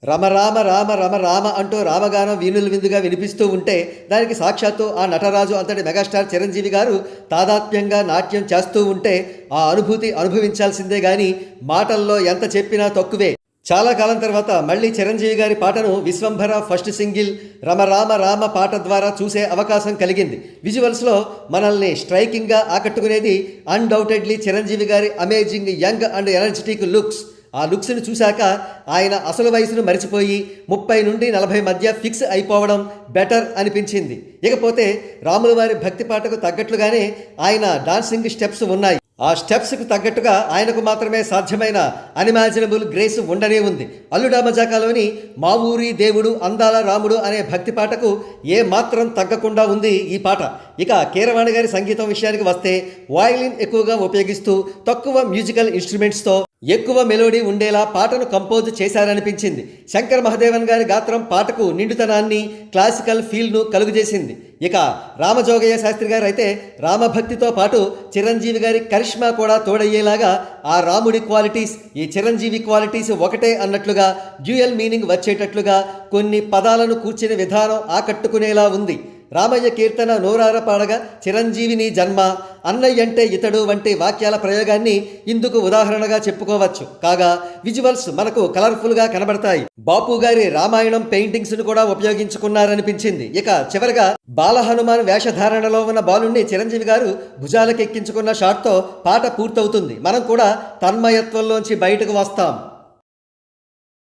రమ రామ రామ రమ రామ అంటూ రామగానం వీణుల విందుగా వినిపిస్తూ ఉంటే దానికి సాక్షాత్తు ఆ నటరాజు అంతటి మెగాస్టార్ చిరంజీవి గారు తాదాత్మ్యంగా నాట్యం చేస్తూ ఉంటే ఆ అనుభూతి అనుభవించాల్సిందే గాని మాటల్లో ఎంత చెప్పినా తక్కువే. చాలా కాలం తర్వాత మళ్ళీ చిరంజీవి గారి పాటను విశ్వంభర ఫస్ట్ సింగిల్ రమ రామ రామ పాట ద్వారా చూసే అవకాశం కలిగింది. విజువల్స్లో మనల్ని స్ట్రైకింగ్గా ఆకట్టుకునేది అన్డౌటెడ్లీ చిరంజీవి గారి amazing young and energetic looks. ఆ లుక్స్ని చూశాక ఆయన అసలు వయసును మరిచిపోయి 30 నుండి 40 మధ్య ఫిక్స్ అయిపోవడం బెటర్ అనిపించింది. ఇకపోతే రాముల వారి భక్తి పాటకు తగ్గట్లుగానే ఆయన డాన్సింగ్ స్టెప్స్ ఉన్నాయి. ఆ స్టెప్స్కు తగ్గట్టుగా ఆయనకు మాత్రమే సాధ్యమైన అన్ఇమాజినబుల్ గ్రేస్ ఉండనే ఉంది. అల్లుడా మజాకాలోని మా ఊరి దేవుడు అందాల రాముడు అనే భక్తి పాటకు ఏ మాత్రం తగ్గకుండా ఉంది ఈ పాట. ఇక కీరవాణి గారి సంగీతం విషయానికి వస్తే వయలిన్ ఎక్కువగా ఉపయోగిస్తూ తక్కువ మ్యూజికల్ ఇన్స్ట్రుమెంట్స్తో ఎక్కువ మెలోడీ ఉండేలా పాటను కంపోజ్ చేశారనిపించింది. శంకర్ మహదేవన్ గారి గాత్రం పాటకు నిండుతనాన్ని, క్లాసికల్ ఫీల్ను కలుగజేసింది. ఇక రామజోగయ్య శాస్త్రి గారు అయితే రామభక్తితో పాటు చిరంజీవి గారి కరిష్మా కూడా తోడయ్యేలాగా ఆ రాముడి క్వాలిటీస్, ఈ చిరంజీవి క్వాలిటీస్ ఒకటే అన్నట్లుగా డ్యూయల్ మీనింగ్ వచ్చేటట్లుగా కొన్ని పదాలను కూర్చిన విధానం ఆకట్టుకునేలా ఉంది. రామయ్య కీర్తన నోరార పాడగా చిరంజీవిని జన్మ, అన్నయ్యంటే ఇతడు వంటి వాక్యాల ప్రయోగాన్ని ఇందుకు ఉదాహరణగా చెప్పుకోవచ్చు. కాగా విజువల్స్ మనకు కలర్ఫుల్గా కనబడతాయి. బాపు గారి రామాయణం పెయింటింగ్స్ను కూడా ఉపయోగించుకున్నారనిపించింది. ఇక చివరగా బాలహనుమాన్ వేషధారణలో ఉన్న బాలుణ్ణి చిరంజీవి గారు భుజాలకెక్కించుకున్న షాట్తో పాట పూర్తవుతుంది. మనం కూడా తన్మయత్వంలోంచి బయటకు వస్తాం.